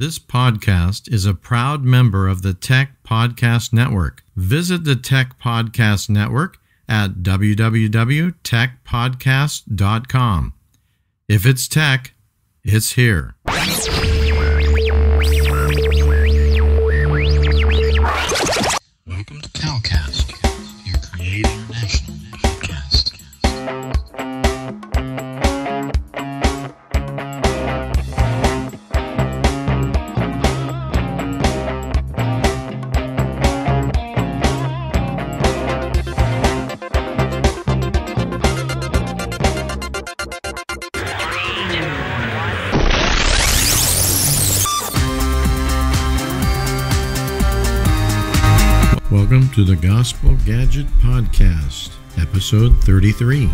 This podcast is a proud member of the Tech Podcast Network. Visit the Tech Podcast Network at www.techpodcast.com. If it's tech, it's here. Welcome to CalCast, your creative international podcast. Welcome to the Gospel Gadget Podcast, episode 33.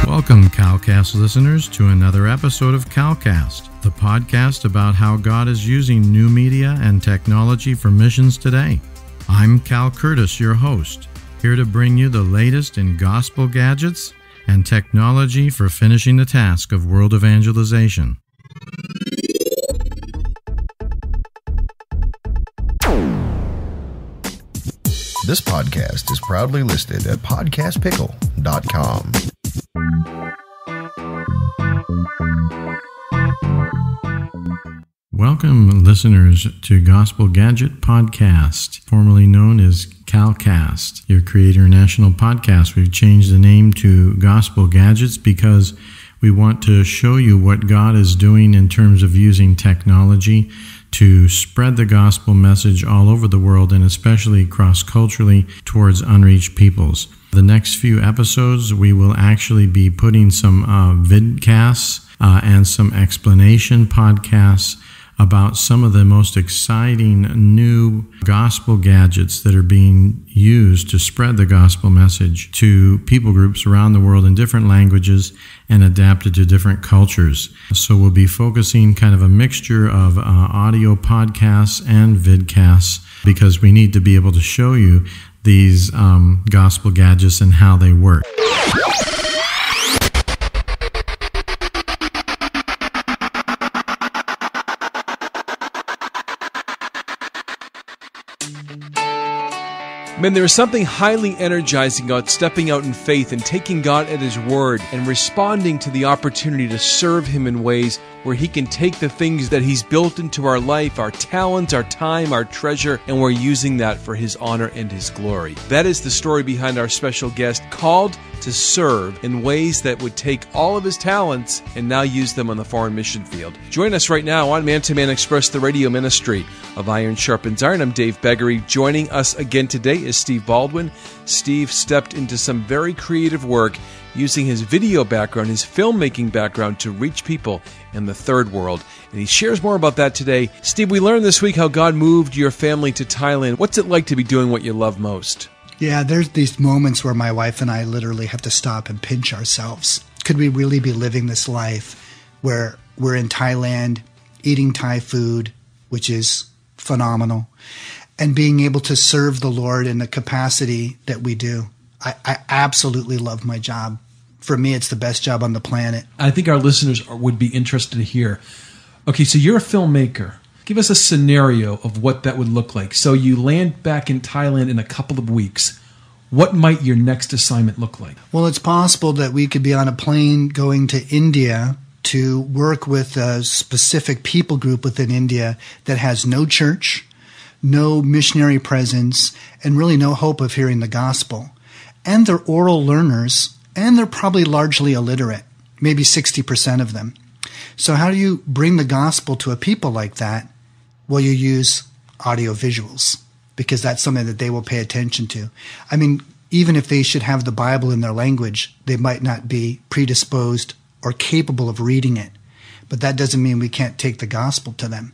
Welcome, CalCast listeners, to another episode of CalCast, the podcast about how God is using new media and technology for missions today. I'm Cal Curtis, your host, here to bring you the latest in gospel gadgets and technology for finishing the task of world evangelization. This podcast is proudly listed at podcastpickle.com. Welcome, listeners, to Gospel Gadget Podcast, formerly known as CalCast, your Creator National podcast. We've changed the name to Gospel Gadgets because we want to show you what God is doing in terms of using technology to spread the gospel message all over the world and especially cross-culturally towards unreached peoples. The next few episodes, we will actually be putting some vidcasts and some explanation podcasts about some of the most exciting new gospel gadgets that are being used to spread the gospel message to people groups around the world in different languages and adapted to different cultures. So we'll be focusing kind of a mixture of audio podcasts and vidcasts because we need to be able to show you these gospel gadgets and how they work. Man, there is something highly energizing about stepping out in faith and taking God at His word and responding to the opportunity to serve Him in ways where He can take the things that He's built into our life, our talents, our time, our treasure, and we're using that for His honor and His glory. That is the story behind our special guest, called to serve in ways that would take all of his talents and now use them on the foreign mission field. Join us right now on Man to Man Express, the radio ministry of Iron Sharpens Iron. I'm Dave Beggery. Joining us again today is Steve Baldwin. Steve stepped into some very creative work using his video background, his filmmaking background to reach people in the third world. And he shares more about that today. Steve, we learned this week how God moved your family to Thailand. What's it like to be doing what you love most? Yeah, there's these moments where my wife and I literally have to stop and pinch ourselves. Could we really be living this life where we're in Thailand, eating Thai food, which is phenomenal, and being able to serve the Lord in the capacity that we do? I absolutely love my job. For me, it's the best job on the planet. I think our listeners would be interested to hear. Okay, so you're a filmmaker. Give us a scenario of what that would look like. So you land back in Thailand in a couple of weeks. What might your next assignment look like? Well, it's possible that we could be on a plane going to India to work with a specific people group within India that has no church, no missionary presence, and really no hope of hearing the gospel. And they're oral learners, and they're probably largely illiterate, maybe 60% of them. So how do you bring the gospel to a people like that? Well, you use audio visuals because that's something that they will pay attention to. I mean, even if they should have the Bible in their language, they might not be predisposed or capable of reading it. But that doesn't mean we can't take the gospel to them.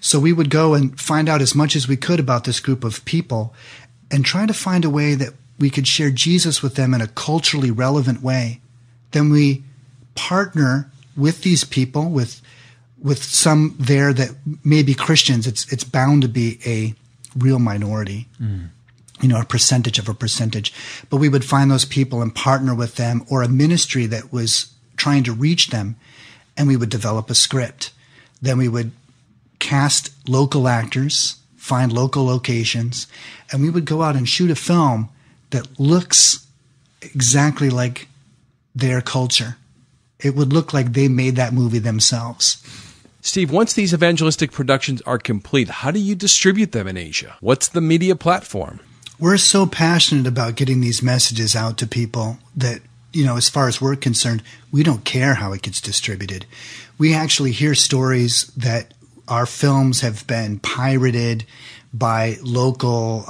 So we would go and find out as much as we could about this group of people and try to find a way that we could share Jesus with them in a culturally relevant way. Then we partner with these people, with some there that may be Christians. It's bound to be a real minority, a percentage of a percentage. But we would find those people and partner with them, or a ministry that was trying to reach them, and we would develop a script. Then we would cast local actors, find local locations, and we would go out and shoot a film that looks exactly like their culture. It would look like they made that movie themselves. Steve, once these evangelistic productions are complete, how do you distribute them in Asia? What's the media platform? We're so passionate about getting these messages out to people that, as far as we're concerned, we don't care how it gets distributed. We actually hear stories that our films have been pirated by local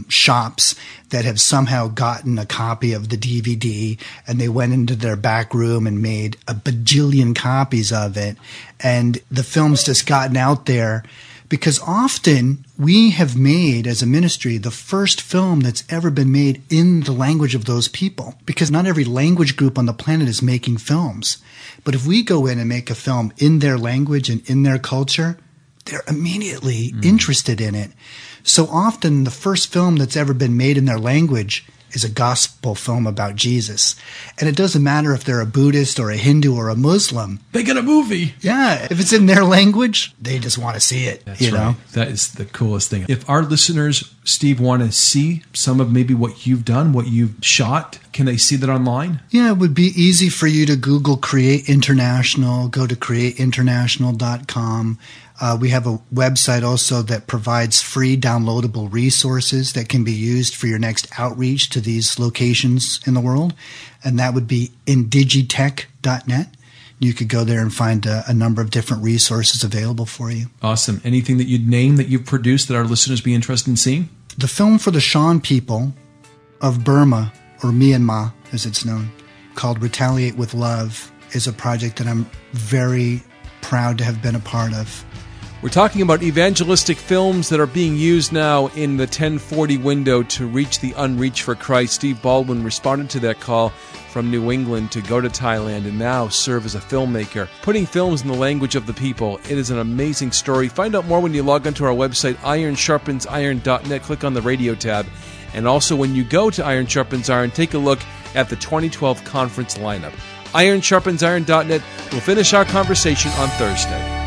shops that have somehow gotten a copy of the DVD, and they went into their back room and made a bajillion copies of it, and the film's just gotten out there. Because often we have made, as a ministry, the first film that's ever been made in the language of those people. Because not every language group on the planet is making films. But if we go in and make a film in their language and in their culture, they're immediately interested in it. So often the first film that's ever been made in their language is a gospel film about Jesus. And it doesn't matter if they're a Buddhist or a Hindu or a Muslim. They get a movie. Yeah. If it's in their language, they just want to see it. That's right. That is the coolest thing. If our listeners, Steve, want to see some of maybe what you've done, what you've shot, can they see that online? Yeah, it would be easy for you to Google Create International, go to createinternational.com. We have a website also that provides free downloadable resources that can be used for your next outreach to these locations in the world, and that would be indigitech.net. You could go there and find a number of different resources available for you. Awesome. Anything that you'd name that you've produced that our listeners be interested in seeing? The film for the Shan people of Burma, or Myanmar as it's known, called Retaliate with Love, is a project that I'm very proud to have been a part of. We're talking about evangelistic films that are being used now in the 1040 window to reach the unreached for Christ. Steve Baldwin responded to that call from New England to go to Thailand and now serve as a filmmaker, putting films in the language of the people. It is an amazing story. Find out more when you log onto our website, ironsharpensiron.net. Click on the radio tab. And also when you go to Iron Sharpens Iron, take a look at the 2012 conference lineup. ironsharpensiron.net. We'll finish our conversation on Thursday.